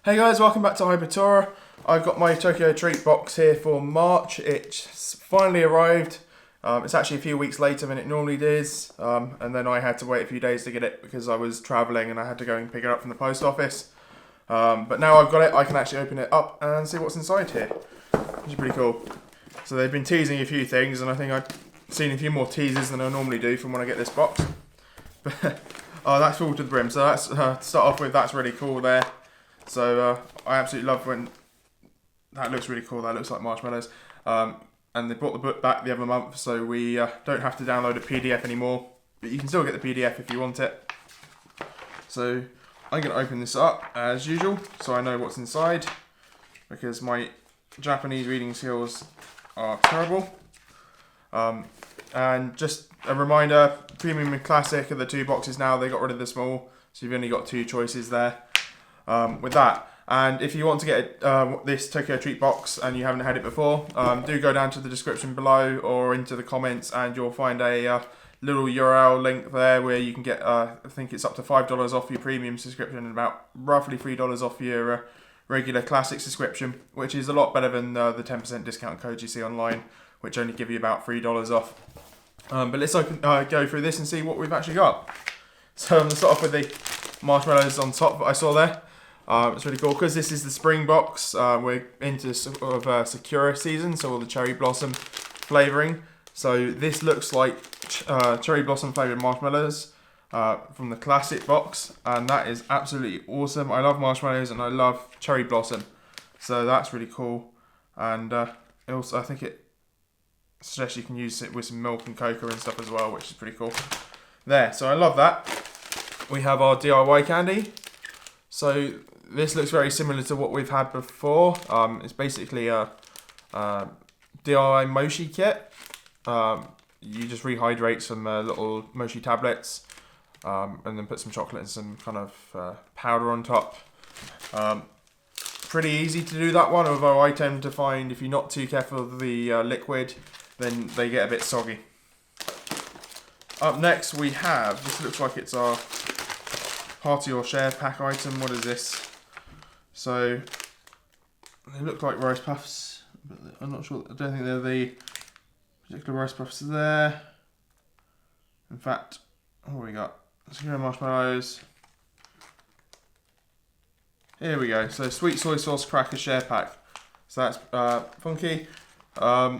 Hey guys, welcome back to HyperTora. I've got my Tokyo Treat box here for March. It's finally arrived. It's actually a few weeks later than it normally does, and then I had to wait a few days to get it because I was travelling and I had to go and pick it up from the post office. But now I've got it, I can actually open it up and see what's inside here, which is pretty cool. So they've been teasing a few things, and I think I've seen a few more teasers than I normally do from when I get this box. But oh, that's full to the brim. So that's to start off with, that's really cool there. So I absolutely love when that looks really cool. That looks like marshmallows. And they brought the book back the other month, so we don't have to download a PDF anymore. But you can still get the PDF if you want it. So I'm going to open this up as usual, so I know what's inside, because my Japanese reading skills are terrible. And just a reminder, Premium and Classic are the two boxes now. They got rid of the small, so you've only got two choices there. With that, and if you want to get this Tokyo Treat box and you haven't had it before, do go down to the description below or into the comments, and you'll find a little URL link there where you can get, I think it's up to $5 off your premium subscription and about roughly $3 off your regular classic subscription, which is a lot better than the 10% discount code you see online, which only give you about $3 off. But let's go through this and see what we've actually got. So I'm going to start off with the marshmallows on top that I saw there. It's really cool because this is the spring box. We're into sort of Sakura season, so all the cherry blossom flavouring. So this looks like cherry blossom flavoured marshmallows from the classic box, and that is absolutely awesome. I love marshmallows and I love cherry blossom, so that's really cool. And also I think it suggests you can use it with some milk and cocoa and stuff as well, which is pretty cool. There, so I love that. We have our DIY candy. So this looks very similar to what we've had before. It's basically a DIY mochi kit. You just rehydrate some little mochi tablets and then put some chocolate and some kind of powder on top. Pretty easy to do that one, although I tend to find if you're not too careful with the liquid, then they get a bit soggy. Up next we have, this looks like it's our party or share pack item. What is this? So they look like rice puffs, but I'm not sure. I don't think they're the particular rice puffs there. In fact, what we got? Sakura marshmallows. Here we go. So sweet soy sauce cracker share pack. So that's funky. I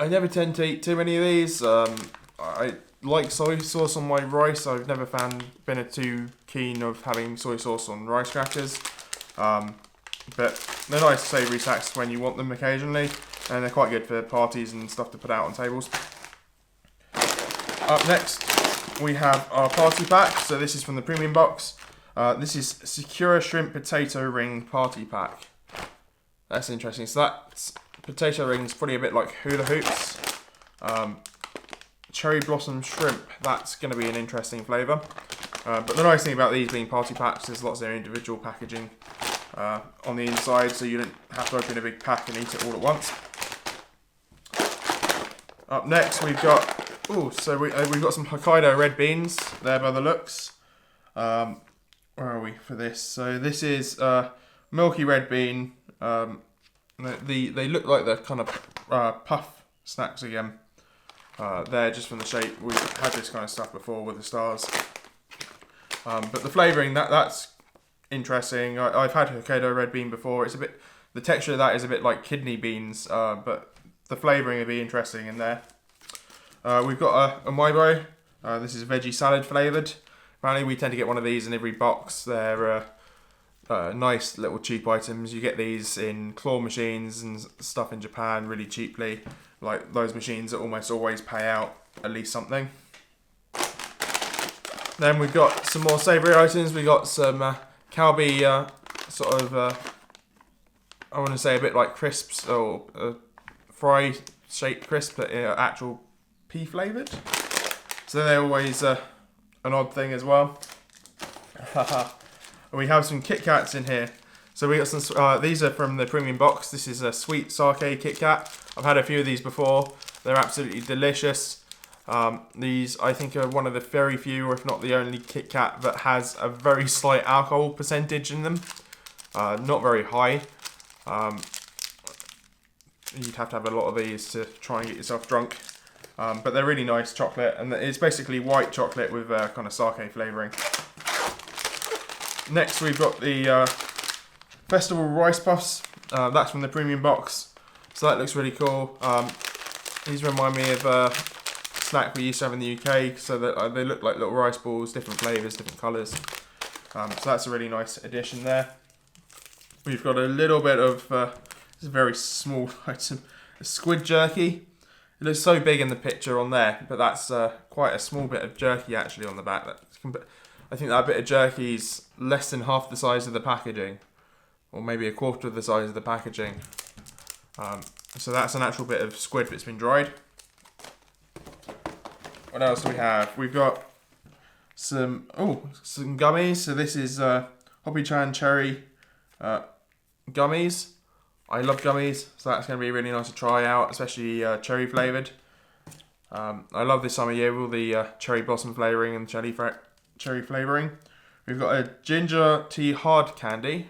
never tend to eat too many of these. I like soy sauce on my rice. I've never been too keen of having soy sauce on rice crackers. But they're nice savoury snacks when you want them occasionally, and they're quite good for parties and stuff to put out on tables. Up next we have our party pack. So this is from the premium box. This is Sakura shrimp potato ring party pack. That's interesting. So that's potato rings, probably a bit like hula hoops. Cherry blossom shrimp, that's going to be an interesting flavour. But the nice thing about these being party packs, there's lots of their individual packaging on the inside, so you don't have to open a big pack and eat it all at once. Up next we've got, we've got some Hokkaido red beans there by the looks. Where are we for this? So this is milky red bean. They look like they're kind of puff snacks again. There, just from the shape. We've had this kind of stuff before with the stars. But the flavouring, that's interesting. I've had Hokkaido red bean before. It's a bit, the texture of that is a bit like kidney beans, but the flavouring would be interesting in there. We've got a Maibo. This is veggie salad flavoured. Apparently we tend to get one of these in every box. They're nice little cheap items. You get these in claw machines and stuff in Japan really cheaply. Like those machines that almost always pay out at least something. Then we've got some more savoury items. We got some Calbee sort of, I want to say a bit like crisps or fry shaped crisps, but actual pea flavoured. So they're always an odd thing as well. And we have some Kit Kats in here. So we got some, these are from the premium box. This is a sweet sake Kit Kat. I've had a few of these before. They're absolutely delicious. These, I think, are one of the very few, or if not the only Kit Kat that has a very slight alcohol percentage in them. not very high. You'd have to have a lot of these to try and get yourself drunk. But they're really nice chocolate, and it's basically white chocolate with kind of sake flavouring. Next we've got the Festival Rice Puffs. That's from the premium box, so that looks really cool. These remind me of a snack we used to have in the UK, so that they look like little rice balls, different flavours, different colours. So that's a really nice addition there. We've got a little bit of, it's a very small item, squid jerky. It looks so big in the picture on there, but that's quite a small bit of jerky actually on the back. I think that bit of jerky is less than half the size of the packaging, or maybe a quarter of the size of the packaging. So that's an actual bit of squid that's been dried. What else do we have? We've got some gummies. So this is Hoppy-chan cherry gummies. I love gummies, so that's going to be really nice to try out, especially cherry flavoured. I love this time of year with all the cherry blossom flavouring and cherry flavouring. We've got a ginger tea hard candy.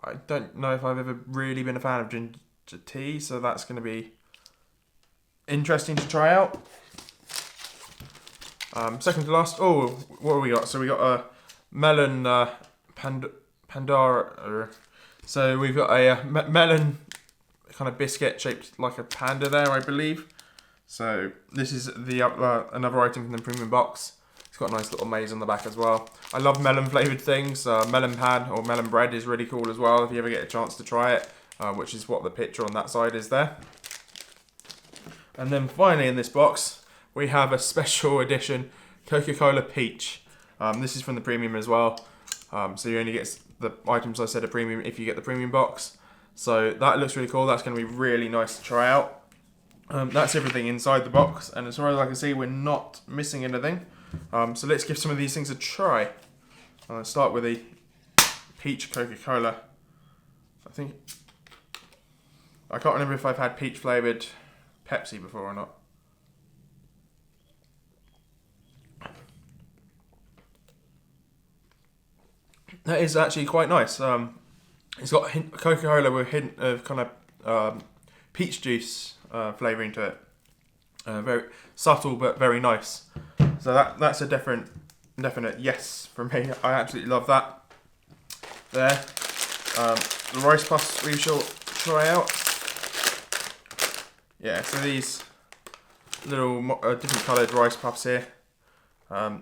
I don't know if I've ever really been a fan of ginger tea, so that's going to be interesting to try out. Second to last, what have we got? So we got a melon pandora. So we've got a melon kind of biscuit shaped like a panda there, I believe. So this is the another item from the premium box. It's got a nice little maze on the back as well. I love melon flavoured things. Melon pan or melon bread is really cool as well if you ever get a chance to try it, which is what the picture on that side is there. And then finally in this box, we have a special edition Coca-Cola Peach. This is from the premium as well. So you only get the items I said are premium if you get the premium box. So that looks really cool. That's going to be really nice to try out. That's everything inside the box, and as far as I can see, we're not missing anything. So let's give some of these things a try. I'm going to start with the peach Coca-Cola. I can't remember if I've had peach flavoured Pepsi before or not. That is actually quite nice. It's got Coca-Cola with a hint of kind of peach juice flavouring to it. Very subtle but very nice. So that's a definite yes from me. I absolutely love that. There. The rice puffs we shall try out. Yeah, so these little different coloured rice puffs here.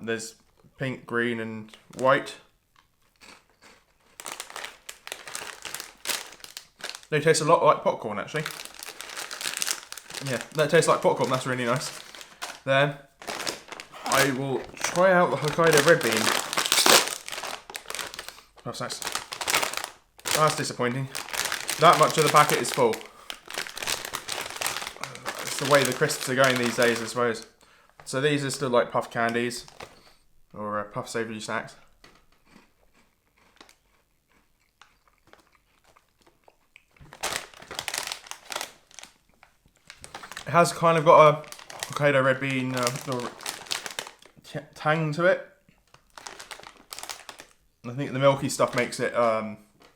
There's pink, green and white. They taste a lot like popcorn actually. Yeah, that tastes like popcorn, that's really nice. Then I will try out the Hokkaido red bean. Oh, that's disappointing. That much of the packet is full. It's the way the crisps are going these days, I suppose. So these are still like puff candies or puff savoury snacks. It has kind of got a Hokkaido red bean tang to it. I think the milky stuff makes it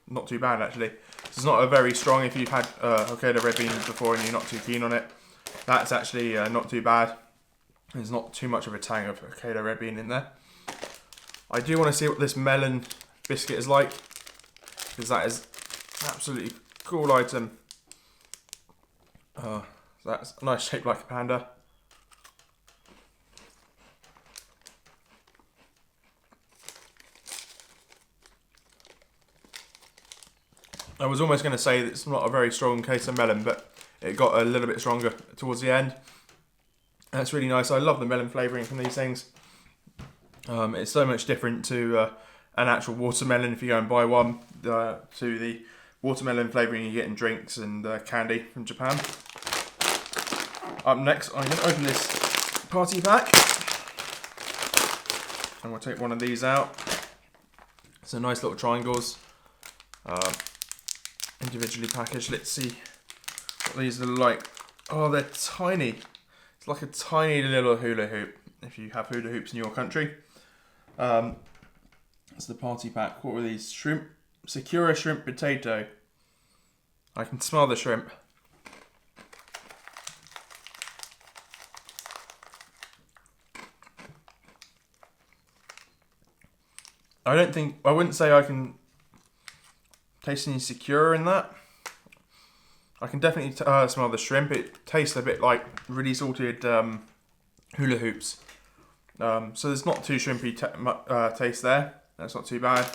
not too bad actually. It's not a very strong if you've had Hokkaido red beans before and you're not too keen on it. That's actually not too bad. There's not too much of a tang of Hokkaido red bean in there. I do want to see what this melon biscuit is like, because that is an absolutely cool item. So that's a nice shape like a panda. I was almost going to say that it's not a very strong case of melon, but it got a little bit stronger towards the end. That's really nice. I love the melon flavouring from these things. It's so much different to an actual watermelon if you go and buy one, to the watermelon flavouring you get in drinks and candy from Japan. Up next, I'm going to open this party pack. And we'll take one of these out. So nice little triangles. Individually packaged. Let's see what these are like. Oh, they're tiny. It's like a tiny little hula hoop, if you have hula hoops in your country. That's the party pack. What were these? Shrimp Sakura shrimp potato. I can smell the shrimp. I wouldn't say I can taste any Sakura in that. I can definitely smell the shrimp. It tastes a bit like really salted hula hoops. So there's not too shrimpy taste there. That's not too bad.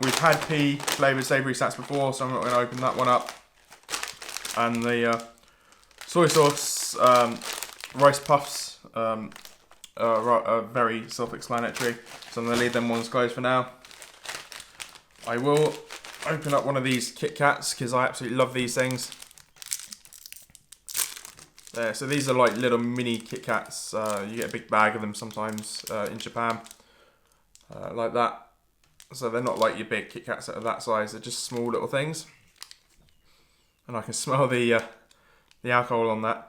We've had pea flavoured savoury snacks before, so I'm not going to open that one up. And the soy sauce rice puffs are very self-explanatory, so I'm going to leave them ones closed for now. I will open up one of these Kit Kats because I absolutely love these things. There, so these are like little mini Kit Kats. You get a big bag of them sometimes in Japan, like that. So they're not like your big Kit Kats that are that size. They're just small little things, and I can smell the alcohol on that.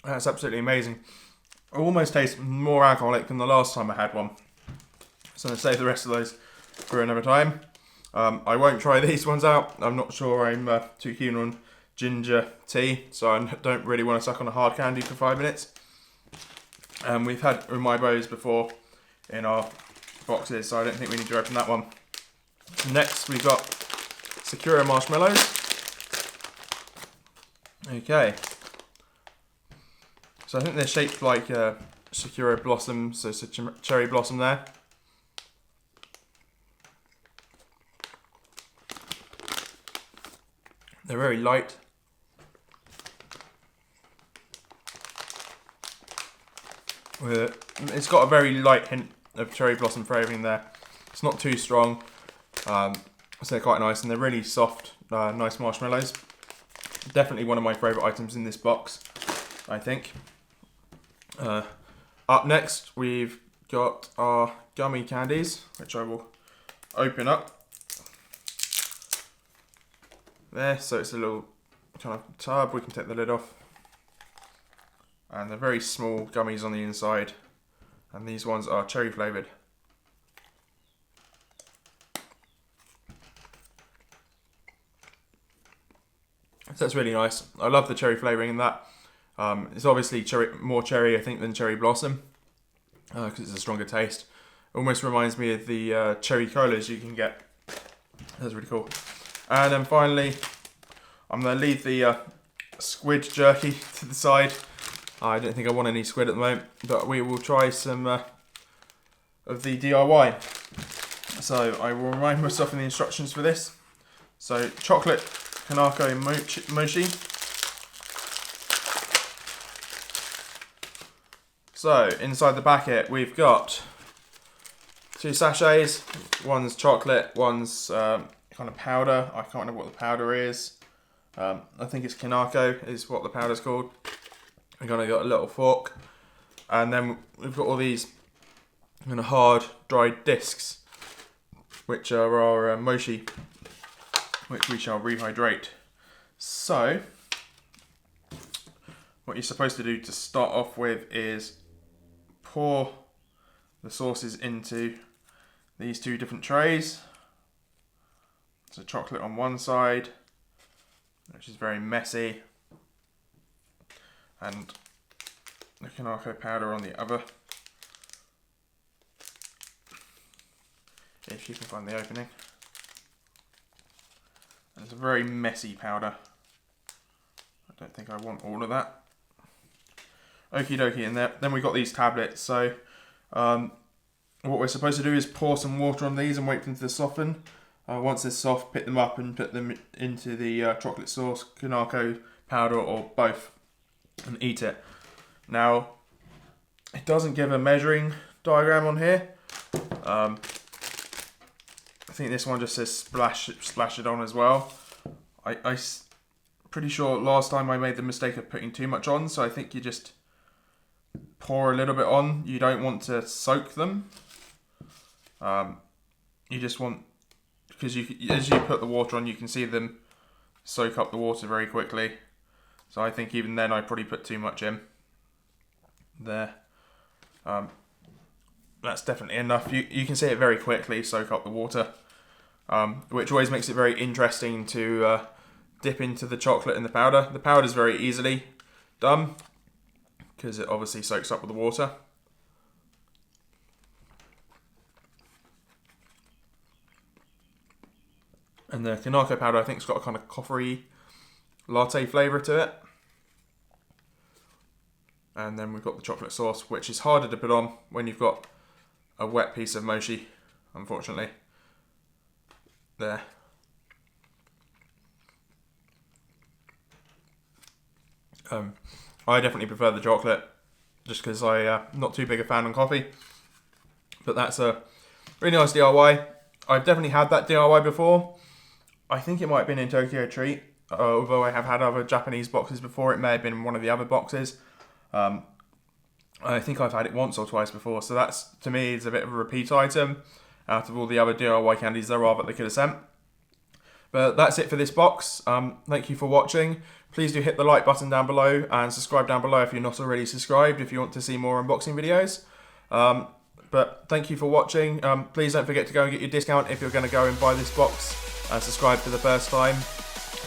That's absolutely amazing. It almost tastes more alcoholic than the last time I had one. So I'm going to save the rest of those for another time. I won't try these ones out. I'm not sure I'm too keen on ginger tea, so I don't really want to suck on a hard candy for 5 minutes. We've had Umaibos before in our boxes, so I don't think we need to open that one. Next, we've got Sakura marshmallows. Okay. So I think they're shaped like Sakura blossom, so it's a cherry blossom there. They're very light. It's got a very light hint of cherry blossom flavouring there. It's not too strong, so they're quite nice, and they're really soft, nice marshmallows. Definitely one of my favourite items in this box, I think. Up next, we've got our gummy candies, which I will open up. There, so it's a little kind of tub. We can take the lid off. And they're very small gummies on the inside. And these ones are cherry flavoured. So that's really nice. I love the cherry flavouring in that. It's obviously more cherry, I think, than cherry blossom, because it's a stronger taste. Almost reminds me of the cherry colas you can get. That's really cool. And then finally, I'm going to leave the squid jerky to the side. I don't think I want any squid at the moment, but we will try some of the DIY. So I will remind myself of the instructions for this. So chocolate Kanako mochi. So inside the packet we've got 2 sachets. One's chocolate, one's kind of powder. I can't remember what the powder is. I think it's Kanako is what the powder's called. We've got a little fork, and then we've got all these kind of hard dried discs, which are our mochi, which we shall rehydrate. So what you're supposed to do to start off with is pour the sauces into these 2 different trays. So chocolate on one side, which is very messy, and the Kanako powder on the other. If you can find the opening. And it's a very messy powder. I don't think I want all of that. Okie dokie, and then we've got these tablets. So what we're supposed to do is pour some water on these and wait for them to soften. Once they're soft, pick them up and put them into the chocolate sauce, Kanako powder, or both, and eat it. Now, it doesn't give a measuring diagram on here. I think this one just says splash it on as well. I'm pretty sure last time I made the mistake of putting too much on, so I think you just pour a little bit on. You don't want to soak them. you just want, because as you put the water on, you can see them soak up the water very quickly. So I think even then I probably put too much in there. That's definitely enough. You can see it very quickly soak up the water, which always makes it very interesting to dip into the chocolate in the powder. The powder is very easily done because it obviously soaks up with the water. And the Kanako powder, I think, has got a kind of coffee latte flavour to it. And then we've got the chocolate sauce, which is harder to put on when you've got a wet piece of mochi, unfortunately. There. I definitely prefer the chocolate, just because I'm not too big a fan of coffee. But that's a really nice DIY. I've definitely had that DIY before. I think it might have been in Tokyo Treat, although I have had other Japanese boxes before. It may have been in one of the other boxes. I think I've had it once or twice before, so that's, to me, is a bit of a repeat item out of all the other DIY candies there are that they could have sent. But that's it for this box. Thank you for watching. Please do hit the like button down below and subscribe down below if you're not already subscribed, if you want to see more unboxing videos. But thank you for watching. Please don't forget to go and get your discount if you're going to go and buy this box and subscribe for the first time.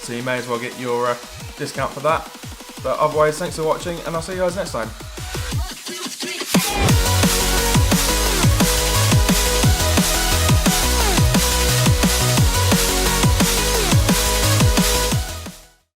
So you may as well get your discount for that. But otherwise, thanks for watching, and I'll see you guys next time.